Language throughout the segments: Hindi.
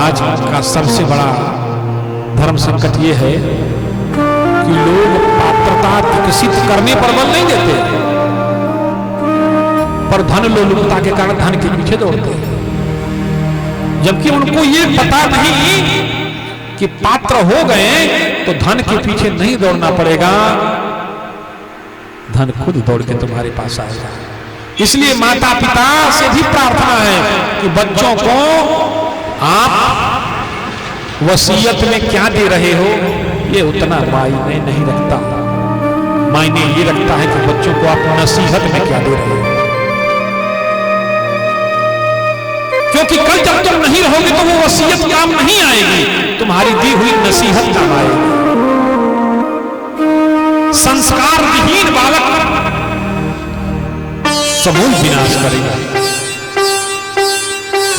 आज का सबसे बड़ा धर्म संकट ये है कि लोग पात्रता विकसित करने पर बल नहीं देते, पर धन लोलुपता के कारण धन के पीछे दौड़ते हैं, जबकि उनको ये पता नहीं कि पात्र हो गए तो धन के पीछे नहीं दौड़ना पड़ेगा, धन खुद दौड़ के तुम्हारे पास आएगा। इसलिए माता पिता से भी प्रार्थना है कि बच्चों को आप वसीयत में क्या दे रहे हो ये उतना मायने नहीं रखता, मायने ये रखता है कि बच्चों को आप नसीहत में क्या दे रहे हो, क्योंकि कल जब तुम नहीं रहोगे तो वो वसीयत काम नहीं आएगी, तुम्हारी दी हुई नसीहत काम आएगी। संस्कार विहीन बालक समूल विनाश करेगा।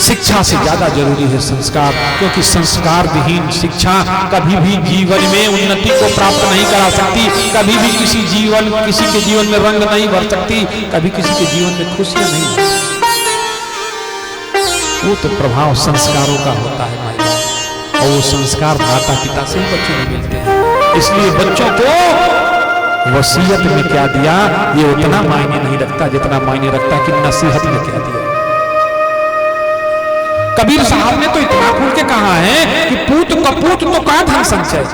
शिक्षा से ज्यादा जरूरी है संस्कार, क्योंकि संस्कार विहीन शिक्षा कभी भी जीवन में उन्नति को प्राप्त नहीं करा सकती, कभी भी किसी के जीवन में रंग नहीं भर सकती, कभी किसी के जीवन में खुशियां नहीं। वो तो प्रभाव संस्कारों का होता है भाई, और वो संस्कार माता पिता से ही बच्चों को मिलते हैं। इसलिए बच्चों को वसीयत में क्या दिया ये उतना मायने नहीं रखता जितना मायने रखता कि नसीहत में क्या दिया। कबीर साहब ने तो इतना खुल के कहा है कि पूत कपूत तो का धन संचय,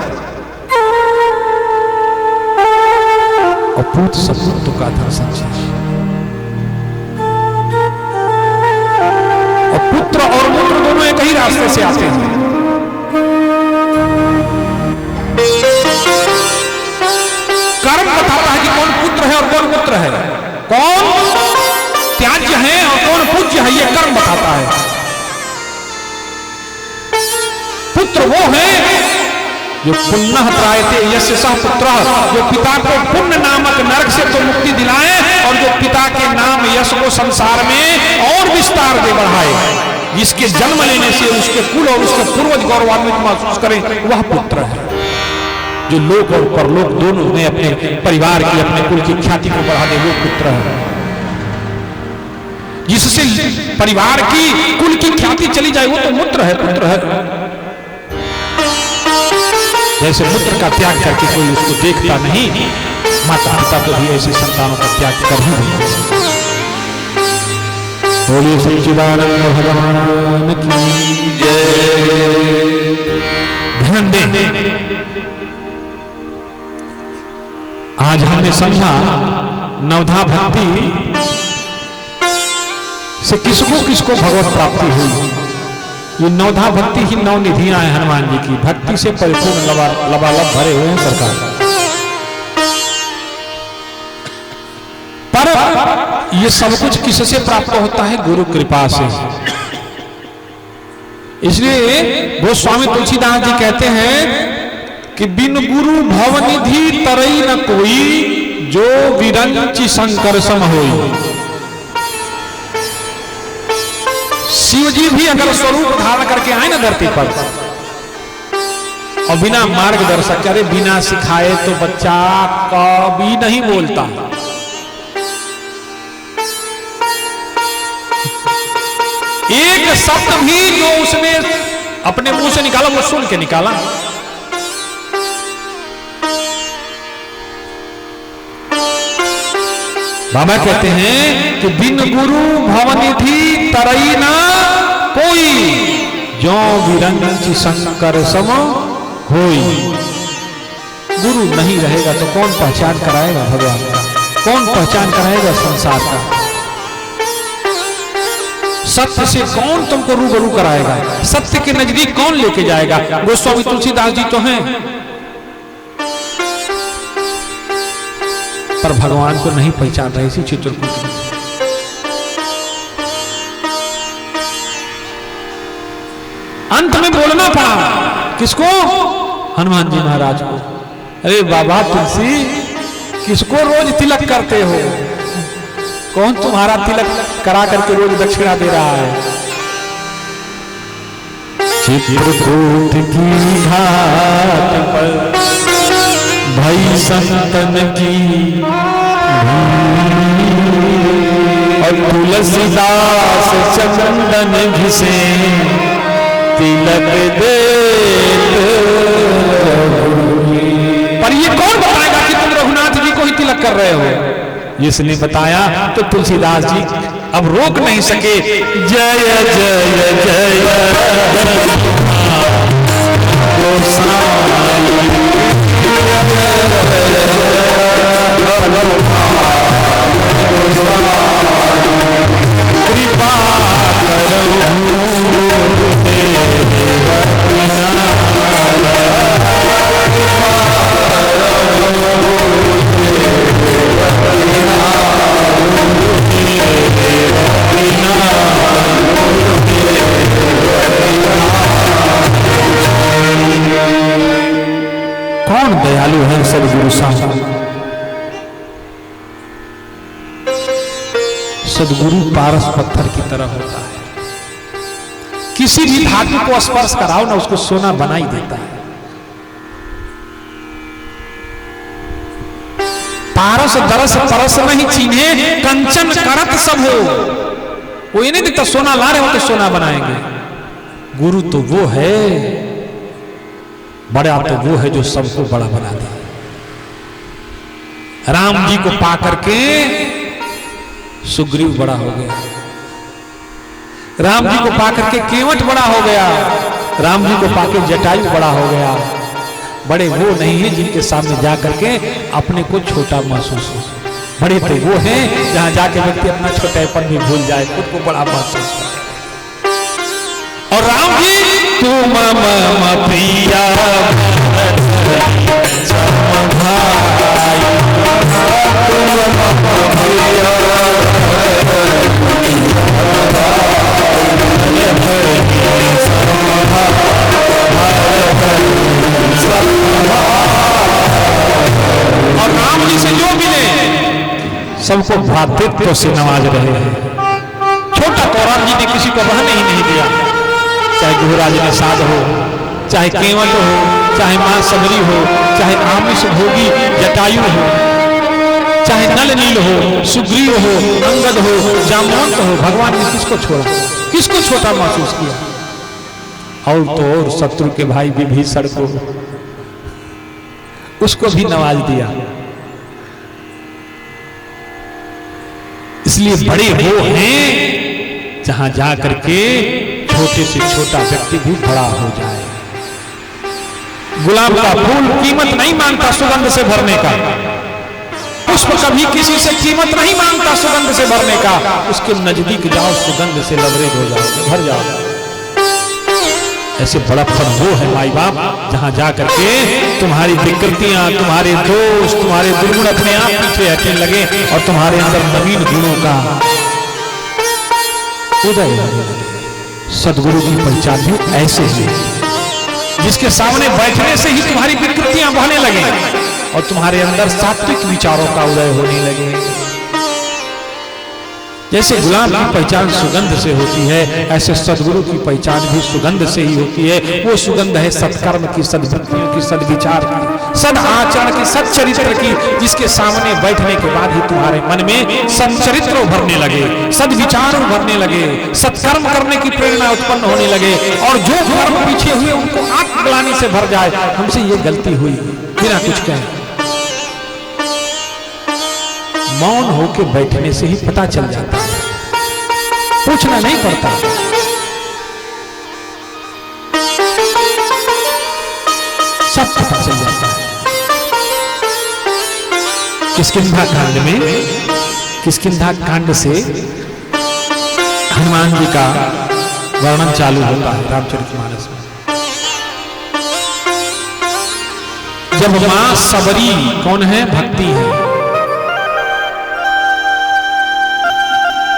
और पूत सपूत तो का धन संचय। और पुत्र और मूत्र दोनों एक ही रास्ते से आते हैं। कर्म बताता है कि कौन पुत्र है और कौन मूत्र है, कौन त्याज्य है और कौन पूज्य है, यह कर्म बताता है। पुत्र वो है जो पुण्य त्रायते यस्य सह पुत्र, जो पिता को पुण्य नामक नरक से तो मुक्ति दिलाए और जो पिता के नाम यश को संसार में और विस्तार दे बढ़ाए, जिसके जन्म लेने से उसके कुल और उसके पूर्वज गौरवान्वित महसूस करें, वह पुत्र है। जो लोक और परलोक दोनों में अपने परिवार की अपने कुल की ख्याति को बढ़ा दे, वो पुत्र है। जिससे परिवार की कुल की ख्याति चली जाए वो तो मूत्र है, पुत्र है। जैसे मूत्र का त्याग करके कोई उसको देखता नहीं, माता पिता तो भी ऐसी संतानों का त्याग कर ही नहीं। बोलिए सच्चिदानंद भगवान की जय। ध्यान दें, आज हमने समझा नवधा भक्ति से किसको किसको भगवत प्राप्ति हुई। ये नवधा भक्ति ही नौ निधियां हैं हनुमान जी की, भक्ति से परिपूर्ण लबालब भरे हुए हैं सरकार। पर ये सब कुछ किससे प्राप्त होता है? गुरु कृपा से। इसलिए गोस्वामी तुलसीदास जी कहते हैं कि बिन गुरु भवनिधि तरई न कोई, जो विरंचि शंकर सम होई। शिव जी भी अगर स्वरूप धारण करके आए ना धरती पर और बिना मार्गदर्शक करे, बिना सिखाए तो बच्चा कभी नहीं बोलता। एक शब्द भी जो उसने अपने मुंह से निकाला वो सुन के निकाला। बाबा कहते हैं कि बिन गुरु भवनिधि तरई ना कोई, जो विरंचि शंकर सम होई। गुरु नहीं रहेगा तो कौन पहचान कराएगा भगवान का, कौन पहचान कराएगा संसार का, सत्य से कौन तुमको रूबरू कराएगा, सत्य के नजदीक कौन लेके जाएगा? गोस्वामी तुलसीदास जी तो हैं, पर भगवान को नहीं पहचान रहे। इसी चित्रकूट में अंत में बोलना पड़ा किसको? हनुमान जी महाराज को। अरे बाबा तुलसी, किसको रोज तिलक करते हो? कौन तुम्हारा तिलक करा करके रोज दक्षिणा दे रहा है? चित्रकूट की घाट पर भई संतन की और तुलसीदास चंदन घिसे, तिलक दे। पर ये कौन बताएगा कि तुम रघुनाथ जी को ही तिलक कर रहे हो? इसने बताया तो तुलसीदास जी अब रोक नहीं सके। जय जय जय कृपा कौन दयालु है सदगुरु साहब? सदगुरु पारस पत्थर की तरह होता है, किसी भी धातु को स्पर्श कराओ ना उसको सोना बना ही देता है। पारस दरस परस नहीं चीन्हे, कंचन करत सब हो। वो ये नहीं देखता सोना ला रहे हो तो सोना बनाएंगे। गुरु तो वो है, बड़ा तो वो है जो सबको बड़ा बना दे। राम जी को पा करके सुग्रीव बड़ा हो गया, राम जी को पा करके केवट बड़ा हो गया, राम जी को पाके जटायु बड़ा हो गया। बड़े वो नहीं है जिनके सामने जा करके अपने को छोटा महसूस हो। बड़े तो वो हैं जहां जाके व्यक्ति अपना छोटापन भी भूल जाए, खुद को बड़ा महसूस करे। और राम जी तुम मम प्रिया और राम जी से जो मिले सबको भ्रातृत्व से नवाज रहे हैं। छोटा तो राम जी ने किसी को रहने ही नहीं दिया, चाहे गुरुराज निषाद हो, चाहे केवट हो, चाहे मां सबरी हो, चाहे आमिष भोगी जटायु हो, चाहे नल नील हो, सुग्रीव हो, अंगद हो, जामवंत हो, भगवान ने किसको छोड़ा? किसको छोटा महसूस किया? और तो और शत्रु के भाई विभीषण को, उसको भी नवाज दिया। इसलिए बड़े वो हैं जहां जा करके छोटे से छोटा व्यक्ति भी बड़ा हो जाए। गुलाब का फूल कीमत नहीं मांगता सुगंध से भरने का, पुष्प कभी किसी से कीमत नहीं मांगता सुगंध से भरने का। उसके नजदीक जाओ, सुगंध से लबरेज हो जाओ, भर जाओ। ऐसे बड़प्पन वो है माई बाप जहां जा करके तुम्हारी विकृतियां, तुम्हारे दोष, तुम्हारे दुर्गुण अपने आप पीछे हटने लगे और तुम्हारे अंदर नवीन गुणों का उदय होने लगे। सदगुरु की पहचान भी ऐसे ही, जिसके सामने बैठने से ही तुम्हारी विकृतियां बहने लगे और तुम्हारे अंदर सात्विक विचारों का उदय होने लगे। जैसे गुलाब की पहचान सुगंध से होती है, ऐसे सदगुरु की पहचान भी सुगंध से ही होती है। वो सुगंध है सत्कर्म की, सद्वृत्तियों की, सद्विचार की, सद आचरण की, सच्चरित्र की, जिसके सामने बैठने के बाद ही तुम्हारे मन में सच्चरित्र उभरने लगे, सद्विचार उभरने लगे, सत्कर्म करने की प्रेरणा उत्पन्न होने लगे। और जो कर्म पीछे हुए उनको आत्मग्लानि से भर जाए, हमसे ये गलती हुई, बिना कुछ कहे मौन होके बैठने से ही पता चल जाता है, पूछना नहीं पड़ता। सब पता चल जाता है। किष्किंधा कांड में, किष्किंधा कांड से हनुमान जी का वर्णन चालू होता है रामचरितमानस में। जब मां सबरी कौन है? भक्ति है।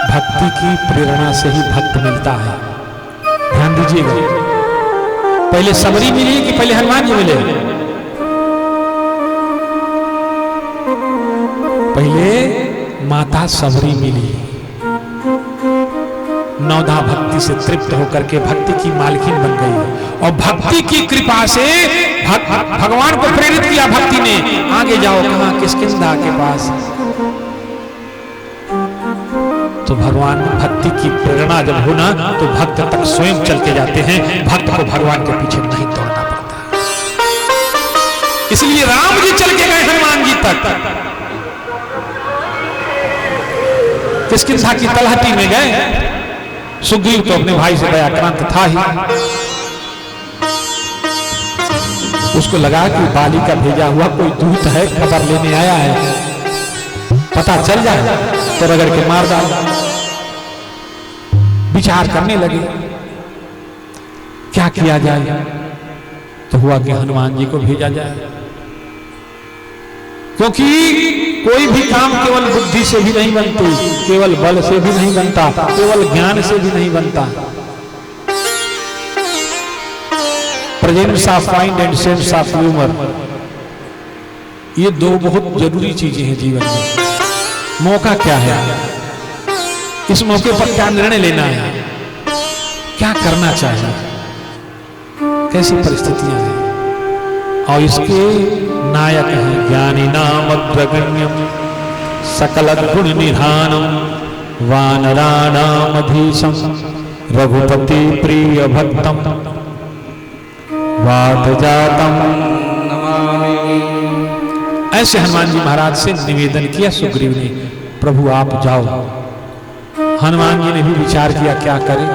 भक्ति की प्रेरणा से ही भक्त मिलता है। ध्यान दीजिएगा, पहले सबरी मिली कि पहले हनुमान जी मिले? पहले माता सबरी मिली, नौधा भक्ति से तृप्त होकर के भक्ति की मालकिन बन गई और भक्ति की कृपा से भगवान को प्रेरित किया भक्ति ने। आगे जाओ, कहां? किष्किंधा के पास। तो भगवान भक्ति की प्रेरणा जब होना तो भक्त तक स्वयं चल के जाते हैं, भक्त को भगवान के पीछे नहीं दौड़ना पड़ता। इसलिए राम जी चल के गए हनुमान जी तक, किष्किंधा की तलहटी में गए। सुग्रीव तो अपने भाई से दयाक्रांत था ही, उसको लगा कि बाली का भेजा हुआ कोई दूत है, खबर लेने आया है, पता चल जाए तो रगड़ के मार डाल। विचार करने लगे क्या किया जाए, तो हुआ कि हनुमान जी को भेजा जाए, क्योंकि कोई भी काम केवल बुद्धि से भी नहीं बनती, केवल बल से भी नहीं बनता, केवल ज्ञान से भी नहीं बनता। Presence of mind and sense of humour, ये दो बहुत जरूरी चीजें हैं जीवन में। मौका क्या है, इस मौके पर क्या निर्णय लेना है, क्या करना चाहिए, कैसी परिस्थितियां हैं, और इसके नायक हैं ज्ञानी नाम अग्रगण्यम सकल गुण निधानम वानराणामधीशम रघुपति प्रिय भक्तम वात जातम नमामि। ऐसे हनुमान जी महाराज से निवेदन किया सुग्रीव ने, प्रभु आप जाओ। हनुमान जी ने भी विचार किया क्या करें,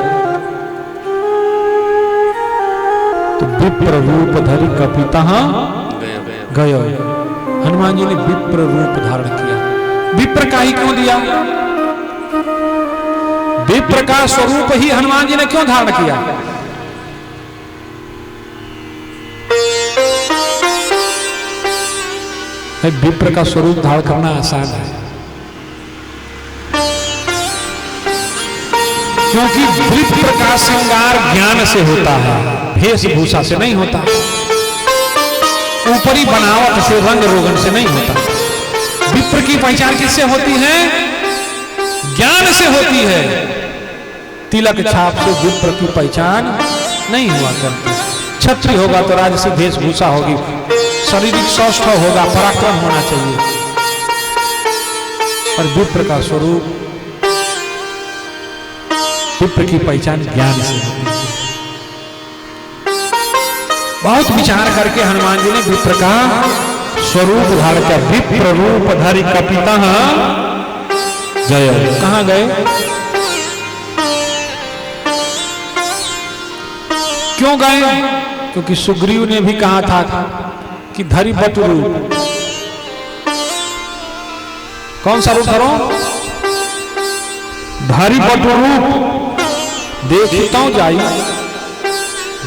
तो विप्र रूप धरि कपितः गयो। हनुमान जी ने विप्र रूप धारण किया। विप्र का ही क्यों दिया, विप्र का स्वरूप ही हनुमान जी ने क्यों धारण किया। विप्र का स्वरूप धारण करना आसान है, क्योंकि विप्र का श्रृंगार ज्ञान से होता है, वेशभूषा से नहीं होता, ऊपरी बनावट से, रंग रोगन से नहीं होता। विप्र की पहचान किससे होती है, ज्ञान से होती है। तिलक छाप से विप्र की पहचान नहीं हुआ करती। क्षत्रिय होगा तो राजसी वेशभूषा होगी, शारीरिक सौष्ठव होगा, पराक्रम होना चाहिए, और विप्र का स्वरूप, विप्र की पहचान ज्ञान से होती है। बहुत विचार करके हनुमान जी ने विप्र का स्वरूप धारण किया। विप्र रूप धरि कपितः गए। कहां गए, क्यों गए, क्योंकि सुग्रीव ने भी कहा था कि धरि बटु रूप। कौन सा रूप धरो, धरि बटु रूप, देखता हूं जाई,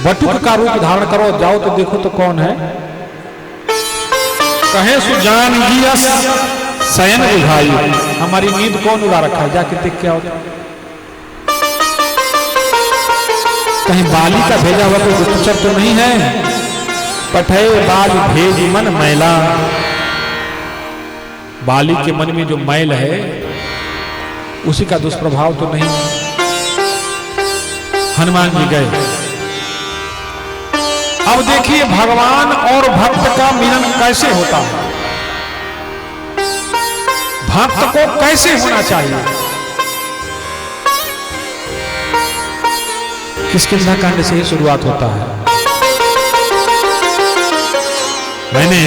बटुक का रूप धारण करो, जाओ तो देखो तो कौन है। कहे सुजान गियस शयन बुझाई, हमारी नींद कौन उड़ा रखा है, जाके देख क्या होता। कहीं बाली का भेजा हुआ कोई गुप्तचर तो नहीं है। पठे बाल भेज मन मैला, बाली के मन में जो मैल है उसी का दुष्प्रभाव तो नहीं। हनुमान जी गए। अब देखिए भगवान और भक्त का मिलन कैसे होता है, भक्त को कैसे होना चाहिए। किष्किंधा कांड से ही शुरुआत होता है। मैंने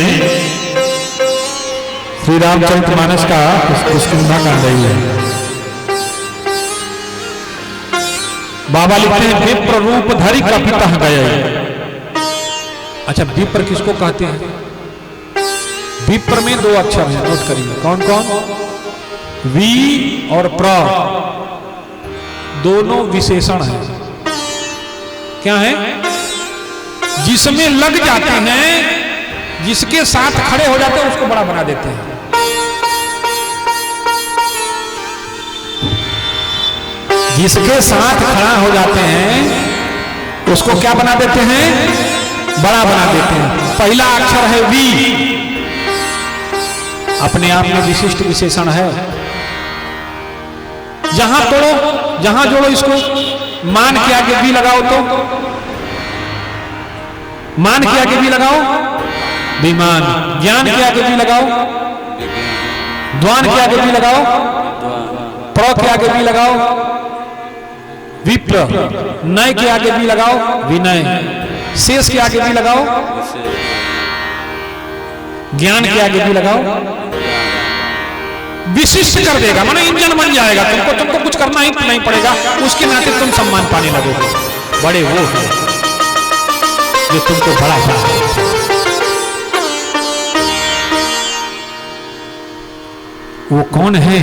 श्री रामचरितमानस का किष्किंधा कांड ही है। बाबा लिखते हैं विप्र रूप धरि कपितः गए। अच्छा, विप्र किसको कहते हैं, विप्र में दो अक्षर हैं, नोट करिए कौन कौन, वी और प्र, दोनों विशेषण हैं। क्या है, जिसमें लग जाते हैं, जिसके साथ खड़े हो जाते हैं उसको बड़ा बना देते हैं। जिसके साथ खड़ा हो जाते हैं उसको क्या बना देते हैं, बड़ा बना देते हैं। पहला अक्षर है वी, अपने आप में विशिष्ट विशेषण है। जहां तोड़ो, जहां जोड़ो, इसको मान के आगे वी लगाओ तो मान के आगे भी लगाओ विमान, ज्ञान के आगे भी लगाओ, द्वान के आगे भी लगाओ प्र के आगे भी लगाओ विप्र, नय के आगे भी लगाओ विनय, शेष के आगे भी लगाओ, ज्ञान के आगे भी लगाओ, विशिष्ट कर देगा, माने इंजन बन जाएगा। तुमको कुछ करना ही नहीं पड़ेगा, उसके नाते तुम सम्मान पाने लगोगे। बड़े वो हैं जो तुमको बड़ा चाहते हैं। वो कौन है?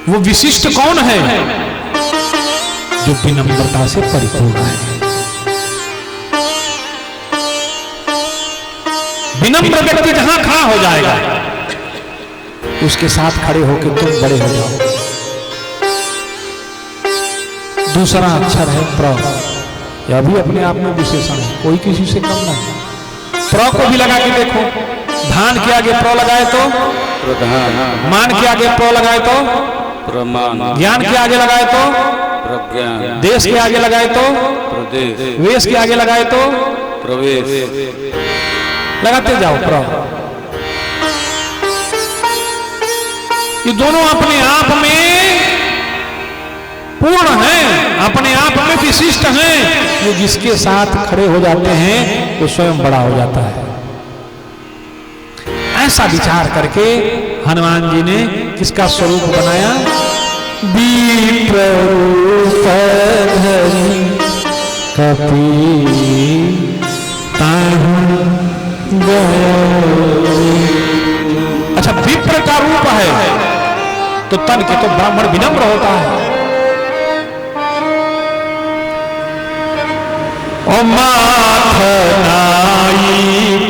वो विशिष्ट कौन है? जो विनम्रता से परिपूर्ण है। विनम्र व्यक्ति जहां खड़ा हो जाएगा, उसके साथ खड़े होकर तुम बड़े हो जाओ। दूसरा अक्षर है प्र, यह भी अपने आप में विशेषण है, कोई किसी से कम नहीं। प्र को भी लगा के देखो, धान के आगे प्र लगाए तो प्रधान, मान के आगे प्र लगाए तो प्रमाण, ज्ञान के आगे लगाए तो प्रज्ञान, देश के आगे लगाए तो प्रदेश, वेश के आगे लगाए तो प्रवेश। लगाते जाओ प्र। ये दोनों अपने आप में पूर्ण हैं, अपने आप में विशिष्ट हैं। ये जिसके साथ खड़े हो जाते हैं वो स्वयं बड़ा हो जाता है। ऐसा विचार करके हनुमान जी ने किसका स्वरूप बनाया? विप्ररूपधरि कपीताहु गयो। अच्छा, विप्र का रूप है तो तन के तो ब्राह्मण विनम्र होता है। ओ माथ नाई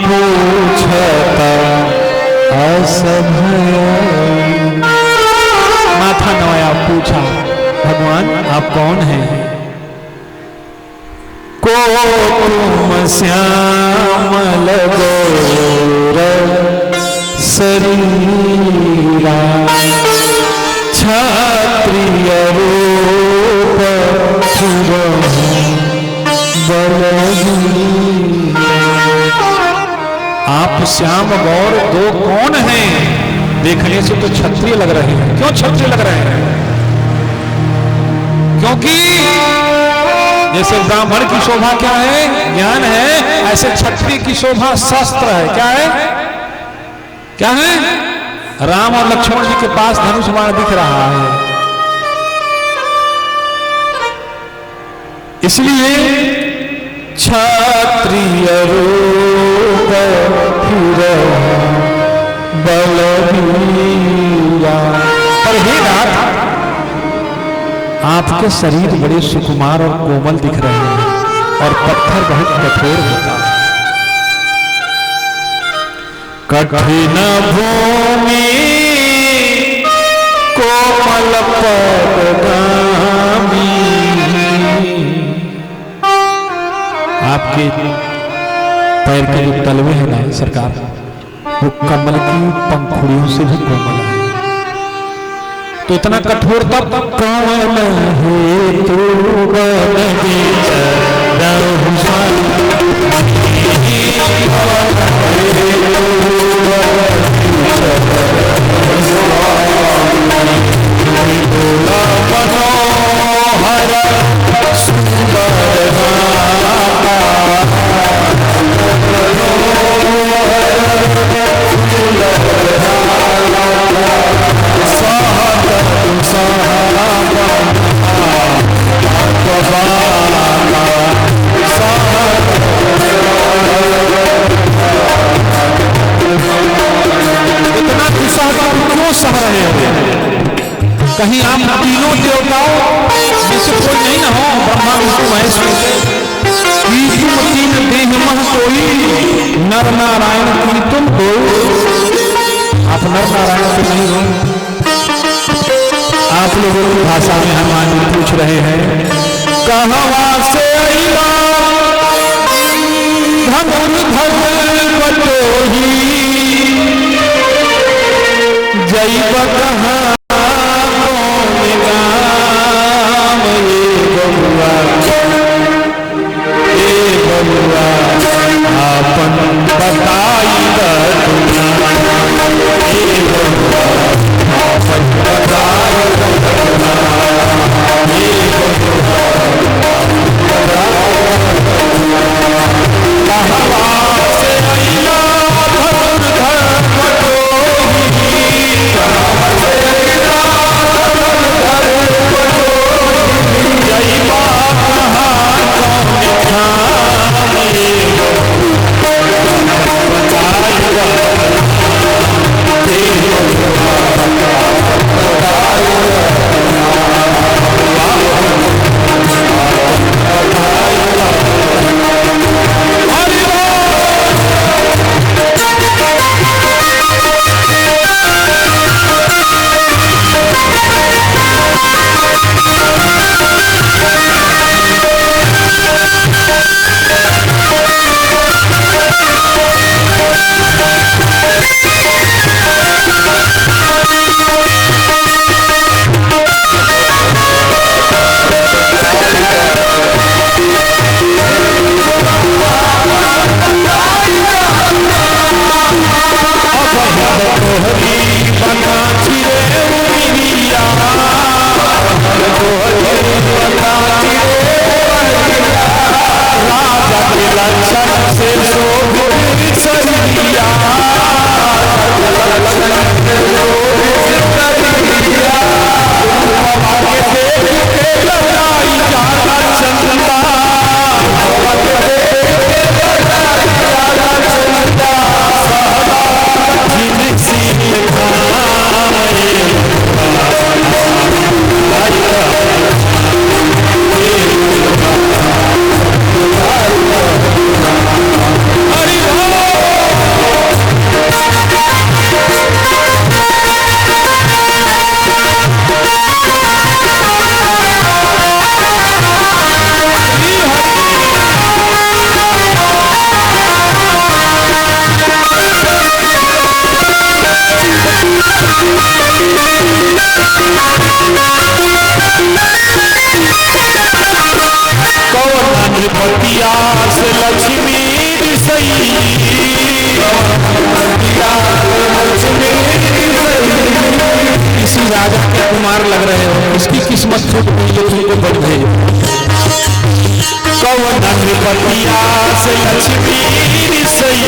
पूछत असभय, माथा नवाया पूछा, भगवान आप कौन हैं? को तुम श्यामल गौर शरीरा, क्षत्रिय रूप आप श्याम गौर दो कौन हैं? देखने से तो क्षत्रिय लग रहे हैं। क्यों क्षत्रिय लग रहे हैं? क्योंकि जैसे ब्राह्मण की शोभा क्या है? ज्ञान है। ऐसे क्षत्रिय की शोभा शस्त्र है। क्या है? क्या है? राम और लक्ष्मण जी के पास धनुष बाण दिख रहा है। इसलिए क्षत्रिय रूप बलवीरा। पर हे नाथ, आपके शरीर बड़े सुकुमार और कोमल दिख रहे हैं और पत्थर बहुत कठोर होता है। कठिन भूमि कोमल पदगामी, आपके पैर के जो तलवे हैं ना सरकार, वो कमल की पंखुड़ियों से भी कोमल है। तो इतना कठोर तब कौन है तू कहीं आप तीनों देवताओं जैसे कोई नहीं ना हो, ब्रह्मा विष्णु महेश में तुम तीन देह मह कोई, नर नारायण की तुम हो। आप नर नारायण तो नहीं हो। आप लोगों की भाषा में हनुमान जी पूछ रहे हैं, कहवा से अइला धनुर्धर बटोही, जैब कहाँ आपन बताई किसकी किस्मत फूट गई जो तुमको बढ़ गई। कौन पतिया से लक्ष्मी सही,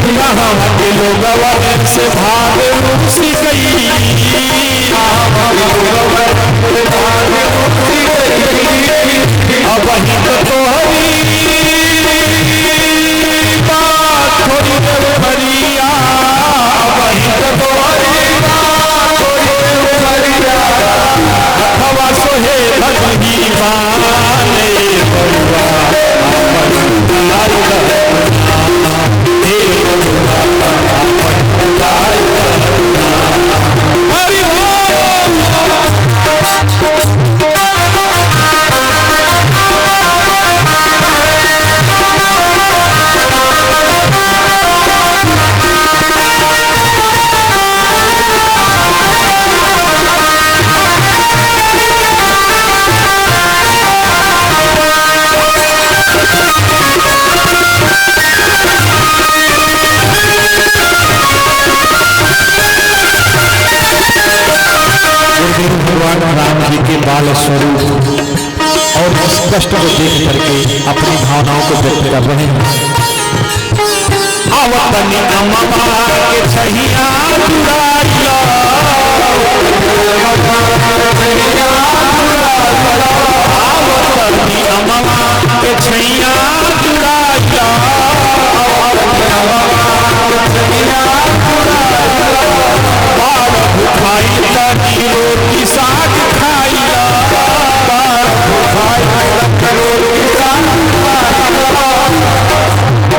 यहाँ के लोग से भाग रूसी गई, अब वही तो बात थोड़ी बढ़िया, वही तो हवा सोहे भगनी माने बरुआ भगवान राम जी के बाल स्वरूप और इस कष्ट को देख करके अपनी भावनाओं को व्यक्त कर रहे हैं। आवतनी अम्मा के छहिया जुड़ाइला, आवतनी अम्मा के छहिया जुड़ाइला, भाई तनी रोटी साग खाइला,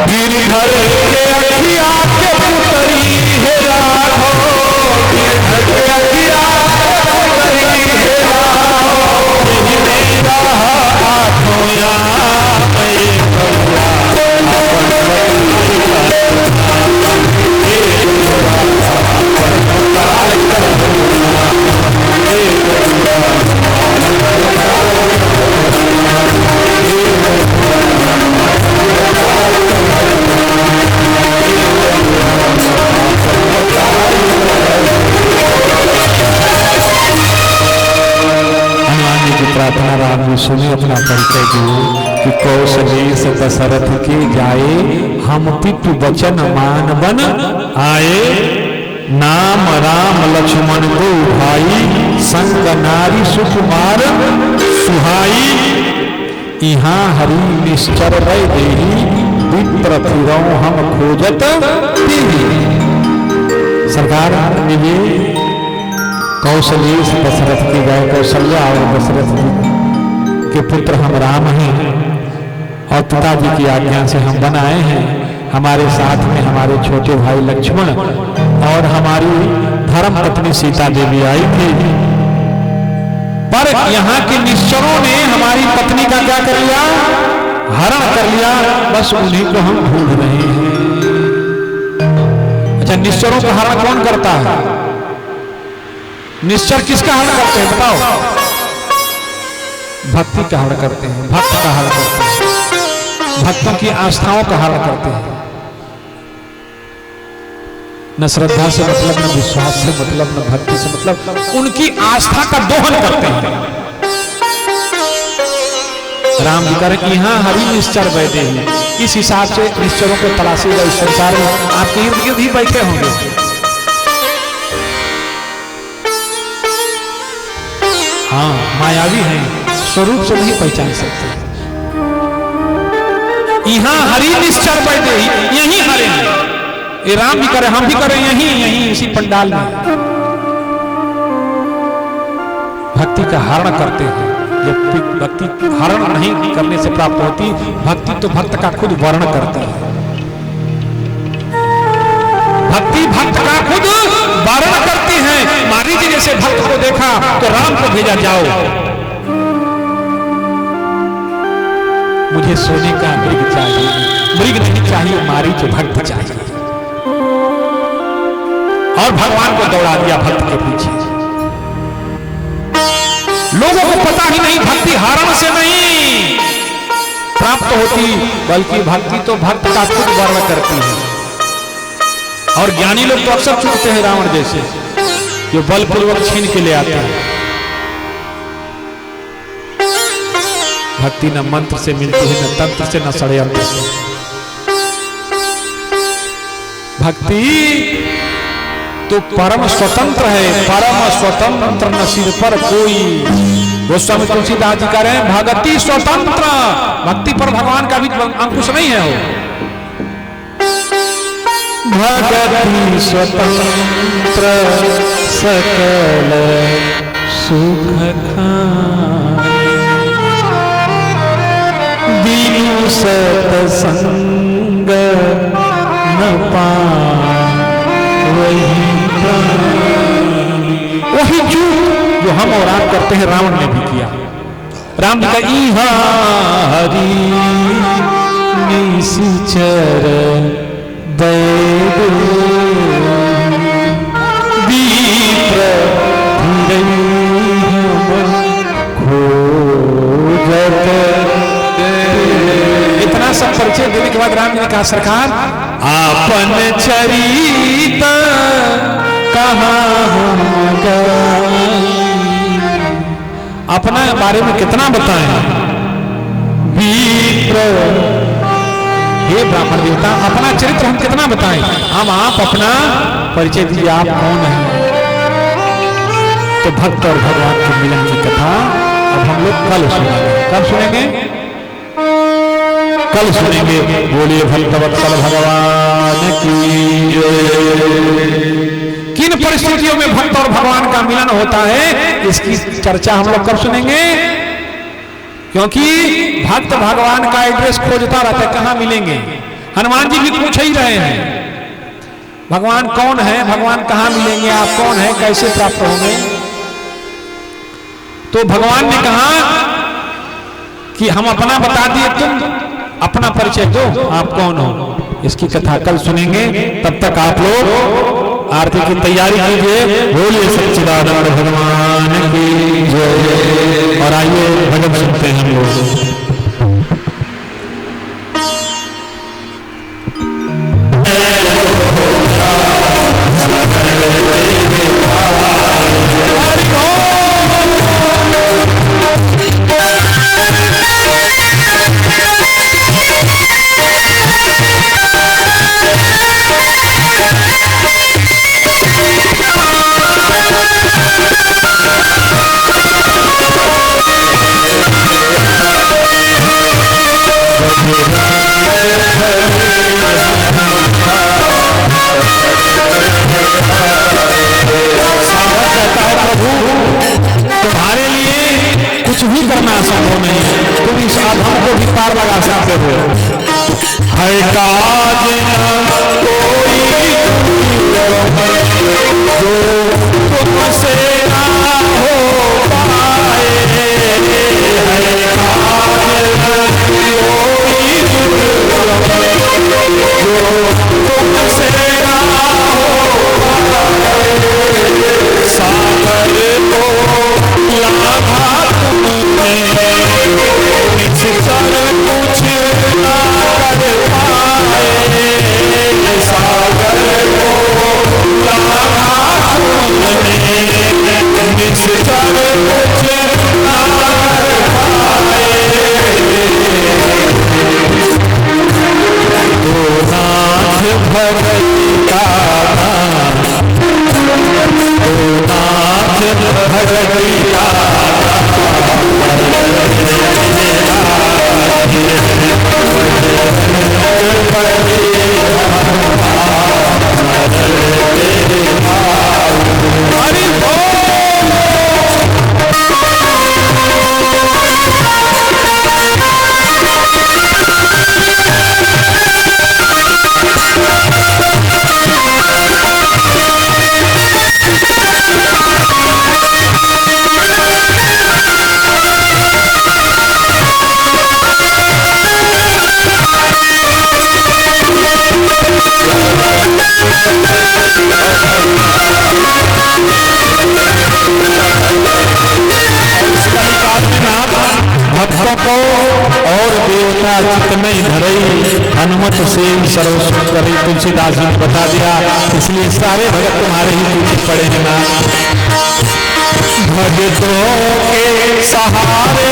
गिरधर के अखिया के पुतरी हे राघो, गिरधर के अखिया के पुतरी हे राघो, मेरा आँखों या प्रार्थना राम जी सुने अपना परिचय दिए कि कौशलेश दशरथ के जाए, हम पितु वचन मान बन आए, नाम राम लक्ष्मण दो भाई, संग नारी सुकुमार सुहाई, यहाँ हरि निश्चर वै देही, विप्र फिरौ हम खोजत तेही। सरकार ये कौशलेश दशरथ की गाय कौशल्या और दशरथ के पुत्र हम राम हैं और पिताजी की आज्ञा से हम बन आए हैं। हमारे साथ में हमारे छोटे भाई लक्ष्मण और हमारी धर्म पत्नी सीता देवी आई थी, पर यहाँ के निश्चरों ने हमारी पत्नी का क्या कर लिया, हरण कर लिया। बस उन्हीं को हम ढूंढ रहे हैं। अच्छा, निश्चरों का हरण कौन करता है? निश्चर किसका हरण करते हैं बताओ? भक्ति का हरण करते हैं, भक्त का हरण करते हैं, भक्तों की आस्थाओं का हरण करते हैं। न श्रद्धा से मतलब, न विश्वास से मतलब, न भक्ति से मतलब, उनकी आस्था का दोहन करते हैं। राम जी कह रहे कि यहाँ हरि निश्चर बैठे हैं। इस हिसाब से निश्चरों को तलाशिएगा इस संसार में, आपके इर्द गिर्द ही बैठे होंगे। हाँ, मायावी हैं, स्वरूप से नहीं पहचान सकते। यहाँ हरि निश्चर बैठे ही, यही हरे हैं। ये राम भी करे, हम भी करें यही इसी पंडाल में भक्ति का हरण करते हैं। जब भक्ति हरण नहीं करने से प्राप्त होती, भक्ति तो भक्त का खुद वर्ण करता है। भक्ति भक्त का खुद वर्ण करती है। मारी जी जैसे भक्त को देखा तो राम को भेजा, जाओ मुझे सोने का मृग चाहिए, मृग नहीं चाहिए, मारी जो भक्त चाहिए। और भगवान को दौड़ा दिया भक्त के पीछे। लोगों को पता ही नहीं भक्ति हरण से नहीं प्राप्त होती, बल्कि भक्ति तो भक्त का खुद वर्ण करती है। और ज्ञानी लोग तो अक्सर चूकते हैं रावण जैसे, जो बलपूर्वक छीन के ले आते हैं। भक्ति न मंत्र से मिलती है, न तंत्र से, न षड्यंत्र से। भक्ति तो परम स्वतंत्र है, परम स्वतंत्र न सिर पर कोई। गोस्वामी तुलसीदास जी कह रहे हैं भक्ति स्वतंत्र, भक्ति पर भगवान का भी अंकुश नहीं है। वो भक्ति स्वतंत्र सकल सुख खाए, दीनु सतसंग न वही चूक जो हम और आप करते हैं रावण ने भी किया। राम जी का हरि निश्चर इतना सब परिचय देने के बाद राम जी ने कहा सरकार आपन चरित कहाँ होगा, अपना बारे में कितना बताएं। विप्र हे ब्राह्मण देवता अपना चरित्र हम कितना बताएं, हम आप अपना परिचय दीजिए, आप कौन हैं। तो भक्त और भगवान के मिलन की कथा अब हम लोग कल सुनेंगे। कब सुनेंगे? कल सुनेंगे। बोलिए भक्तवत्सल भगवान की जय। किन परिस्थितियों में भक्त और भगवान का मिलन होता है, इसकी चर्चा हम लोग कब सुनेंगे। क्योंकि भक्त भगवान का एड्रेस खोजता रहता है, कहां मिलेंगे। हनुमान जी भी पूछ ही रहे हैं भगवान कौन है, भगवान कहां मिलेंगे, आप कौन है, कैसे प्राप्त होंगे। तो भगवान ने कहा कि हम अपना बता दिए, तुम अपना परिचय दो, आप कौन हो। इसकी कथा कल सुनेंगे। तब तक आप लोग आरती की तैयारी कीजिए। बोलिए सच्चिदानंद भगवान की जय। और आइए भजन सुनते हैं हम लोग। असंभव नहीं है, तुम इस आधार को भी पार लगा सकते हो। है काज न कोई जो तुमसे ना हो पाए, है काज न कोई जो तुमसे ना हो पाए, सागर को लाभा कुछ ना कर पाए, सागर को निश्चल कुछ ना कर पाए। तो नाथ भगति का तो नाथ भगति का भक्तों को और देव एकता चित नहीं धरई, हनुमत से सर्वस्व करे। तुलसीदास जी ने बता दिया, इसलिए सारे भगत तुम्हारे ही पीछे पड़े हैं ना। भगतों के सहारे